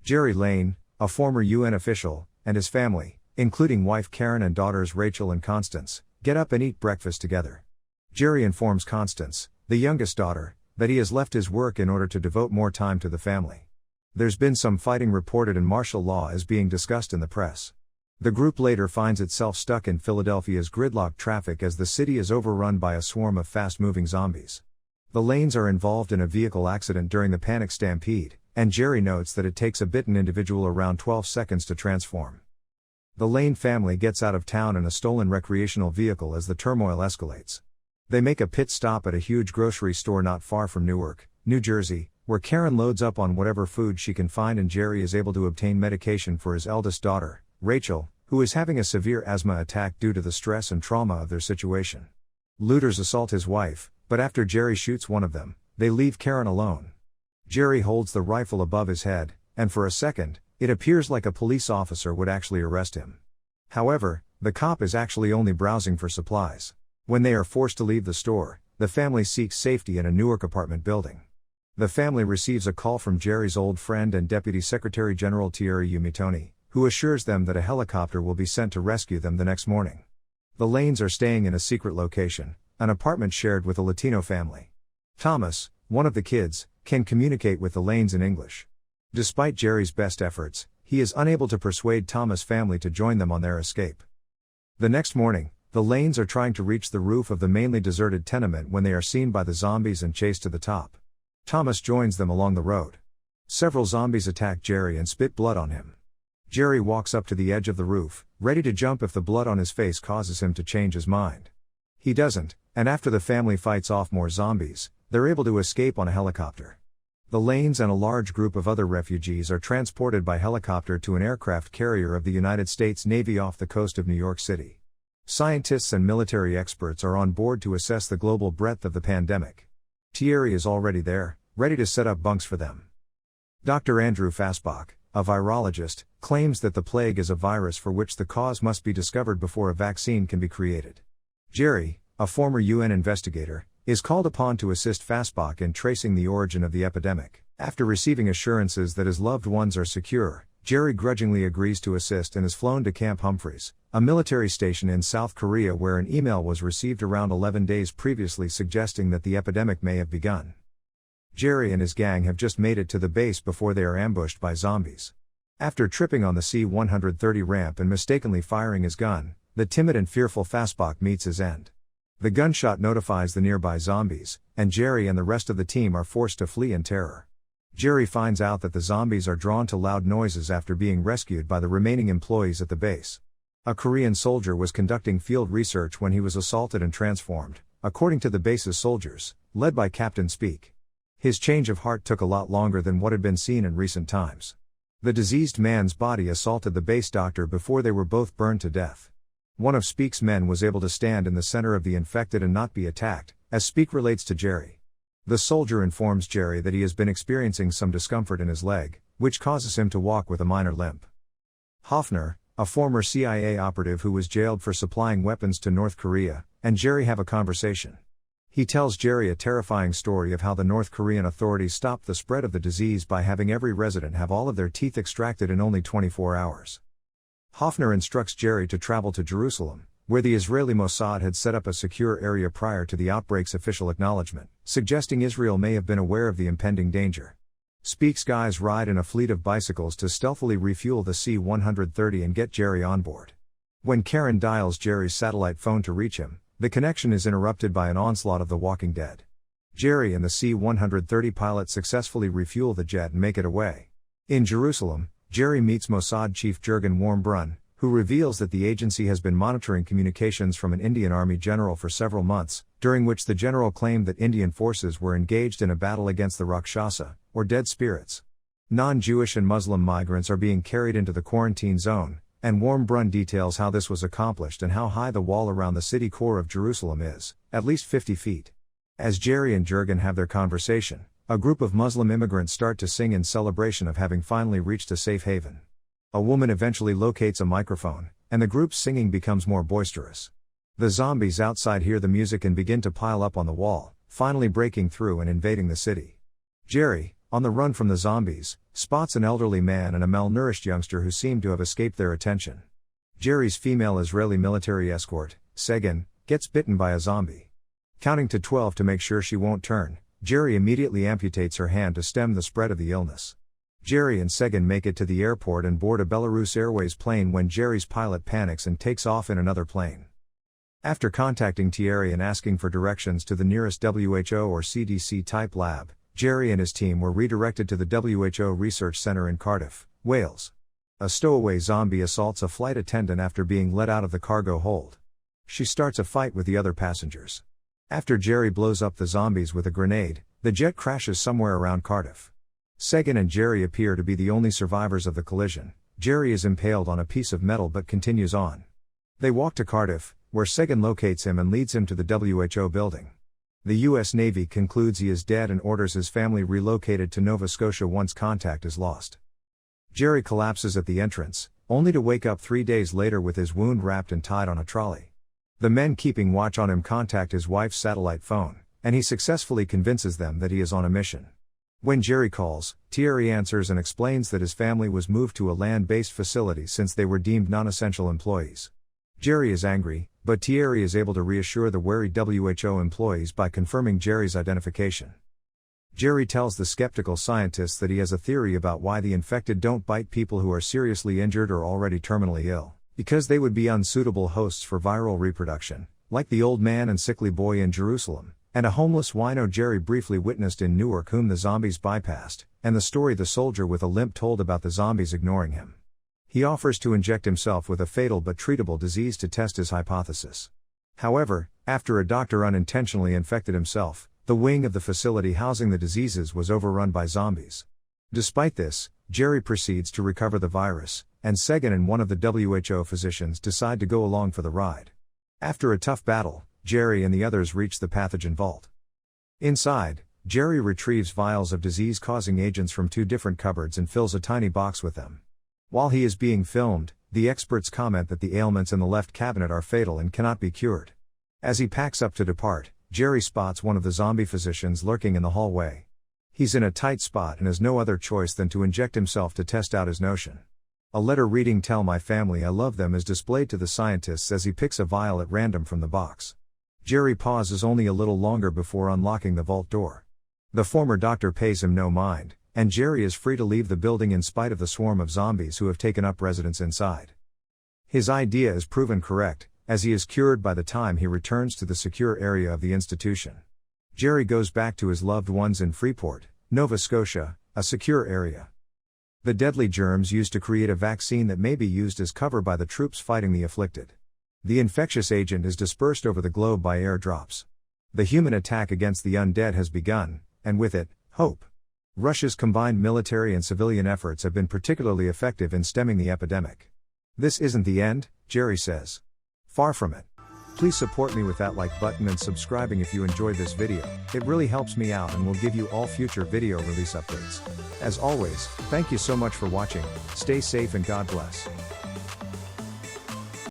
Jerry Lane, a former UN official, and his family, including wife Karen and daughters Rachel and Constance, get up and eat breakfast together. Jerry informs Constance, the youngest daughter, that he has left his work in order to devote more time to the family. There's been some fighting reported and martial law is being discussed in the press. The group later finds itself stuck in Philadelphia's gridlocked traffic as the city is overrun by a swarm of fast-moving zombies. The Lanes are involved in a vehicle accident during the panic stampede, and Jerry notes that it takes a bitten individual around 12 seconds to transform. The Lane family gets out of town in a stolen recreational vehicle as the turmoil escalates. They make a pit stop at a huge grocery store not far from Newark, New Jersey, where Karen loads up on whatever food she can find and Jerry is able to obtain medication for his eldest daughter, Rachel, who is having a severe asthma attack due to the stress and trauma of their situation. Looters assault his wife, but after Jerry shoots one of them, they leave Karen alone. Jerry holds the rifle above his head, and for a second, it appears like a police officer would actually arrest him. However, the cop is actually only browsing for supplies. When they are forced to leave the store, the family seeks safety in a Newark apartment building. The family receives a call from Jerry's old friend and Deputy Secretary General Thierry Umitoni, who assures them that a helicopter will be sent to rescue them the next morning. The Lanes are staying in a secret location, an apartment shared with a Latino family. Thomas, one of the kids, can communicate with the Lanes in English. Despite Jerry's best efforts, he is unable to persuade Thomas' family to join them on their escape. The next morning, the Lanes are trying to reach the roof of the mainly deserted tenement when they are seen by the zombies and chased to the top. Thomas joins them along the road. Several zombies attack Jerry and spit blood on him. Jerry walks up to the edge of the roof, ready to jump if the blood on his face causes him to change his mind. He doesn't, and after the family fights off more zombies, they're able to escape on a helicopter. The Lanes and a large group of other refugees are transported by helicopter to an aircraft carrier of the United States Navy off the coast of New York City. Scientists and military experts are on board to assess the global breadth of the pandemic. Thierry is already there, ready to set up bunks for them. Dr. Andrew Fassbach, a virologist, claims that the plague is a virus for which the cause must be discovered before a vaccine can be created. Jerry, a former UN investigator, is called upon to assist Fassbach in tracing the origin of the epidemic. After receiving assurances that his loved ones are secure, Jerry grudgingly agrees to assist and is flown to Camp Humphreys, a military station in South Korea where an email was received around 11 days previously suggesting that the epidemic may have begun. Jerry and his gang have just made it to the base before they are ambushed by zombies. After tripping on the C-130 ramp and mistakenly firing his gun, the timid and fearful Fassbach meets his end. The gunshot notifies the nearby zombies, and Jerry and the rest of the team are forced to flee in terror. Jerry finds out that the zombies are drawn to loud noises after being rescued by the remaining employees at the base. A Korean soldier was conducting field research when he was assaulted and transformed, according to the base's soldiers, led by Captain Speak. His change of heart took a lot longer than what had been seen in recent times. The diseased man's body assaulted the base doctor before they were both burned to death. One of Speak's men was able to stand in the center of the infected and not be attacked, as Speak relates to Jerry. The soldier informs Jerry that he has been experiencing some discomfort in his leg, which causes him to walk with a minor limp. Hoffner, a former CIA operative who was jailed for supplying weapons to North Korea, and Jerry have a conversation. He tells Jerry a terrifying story of how the North Korean authorities stopped the spread of the disease by having every resident have all of their teeth extracted in only 24 hours. Hoffner instructs Jerry to travel to Jerusalem, where the Israeli Mossad had set up a secure area prior to the outbreak's official acknowledgement, suggesting Israel may have been aware of the impending danger. Speak's guys ride in a fleet of bicycles to stealthily refuel the C-130 and get Jerry on board. When Karen dials Jerry's satellite phone to reach him, the connection is interrupted by an onslaught of the Walking Dead. Jerry and the C-130 pilot successfully refuel the jet and make it away. In Jerusalem, Jerry meets Mossad chief Jurgen Warmbrunn, who reveals that the agency has been monitoring communications from an Indian army general for several months, during which the general claimed that Indian forces were engaged in a battle against the Rakshasa, or dead spirits. Non-Jewish and Muslim migrants are being carried into the quarantine zone, and Warmbrunn details how this was accomplished and how high the wall around the city core of Jerusalem is, at least 50 feet. As Jerry and Jurgen have their conversation, a group of Muslim immigrants start to sing in celebration of having finally reached a safe haven. A woman eventually locates a microphone, and the group's singing becomes more boisterous. The zombies outside hear the music and begin to pile up on the wall, finally breaking through and invading the city. Jerry, On the run from the zombies, spots an elderly man and a malnourished youngster who seem to have escaped their attention. Jerry's female Israeli military escort, Segan, gets bitten by a zombie. Counting to 12 to make sure she won't turn, Jerry immediately amputates her hand to stem the spread of the illness. Jerry and Segan make it to the airport and board a Belarus Airways plane when Jerry's pilot panics and takes off in another plane. After contacting Thierry and asking for directions to the nearest WHO or CDC-type lab, Jerry and his team were redirected to the WHO Research Centre in Cardiff, Wales. A stowaway zombie assaults a flight attendant after being let out of the cargo hold. She starts a fight with the other passengers. After Jerry blows up the zombies with a grenade, the jet crashes somewhere around Cardiff. Segan and Jerry appear to be the only survivors of the collision. Jerry is impaled on a piece of metal but continues on. They walk to Cardiff, where Segan locates him and leads him to the WHO building. The US Navy concludes he is dead and orders his family relocated to Nova Scotia once contact is lost. Jerry collapses at the entrance, only to wake up 3 days later with his wound wrapped and tied on a trolley. The men keeping watch on him contact his wife's satellite phone, and he successfully convinces them that he is on a mission. When Jerry calls, Thierry answers and explains that his family was moved to a land-based facility since they were deemed non-essential employees. Jerry is angry, but Thierry is able to reassure the worried WHO employees by confirming Jerry's identification. Jerry tells the skeptical scientists that he has a theory about why the infected don't bite people who are seriously injured or already terminally ill. Because they would be unsuitable hosts for viral reproduction, like the old man and sickly boy in Jerusalem, and a homeless wino Jerry briefly witnessed in Newark whom the zombies bypassed, and the story the soldier with a limp told about the zombies ignoring him. He offers to inject himself with a fatal but treatable disease to test his hypothesis. However, after a doctor unintentionally infected himself, the wing of the facility housing the diseases was overrun by zombies. Despite this, Jerry proceeds to recover the virus, and Segan and one of the WHO physicians decide to go along for the ride. After a tough battle, Jerry and the others reach the pathogen vault. Inside, Jerry retrieves vials of disease-causing agents from 2 different cupboards and fills a tiny box with them. While he is being filmed, the experts comment that the ailments in the left cabinet are fatal and cannot be cured. As he packs up to depart, Jerry spots one of the zombie physicians lurking in the hallway. He's in a tight spot and has no other choice than to inject himself to test out his notion. A letter reading "Tell my family I love them" is displayed to the scientists as he picks a vial at random from the box. Jerry pauses only a little longer before unlocking the vault door. The former doctor pays him no mind, and Jerry is free to leave the building in spite of the swarm of zombies who have taken up residence inside. His idea is proven correct, as he is cured by the time he returns to the secure area of the institution. Jerry goes back to his loved ones in Freeport, Nova Scotia, a secure area. The deadly germs used to create a vaccine that may be used as cover by the troops fighting the afflicted. The infectious agent is dispersed over the globe by airdrops. The human attack against the undead has begun, and with it, hope. Russia's combined military and civilian efforts have been particularly effective in stemming the epidemic. This isn't the end, Jerry says. Far from it. Please support me with that like button and subscribing if you enjoyed this video. It really helps me out and will give you all future video release updates. As always, thank you so much for watching, stay safe and God bless.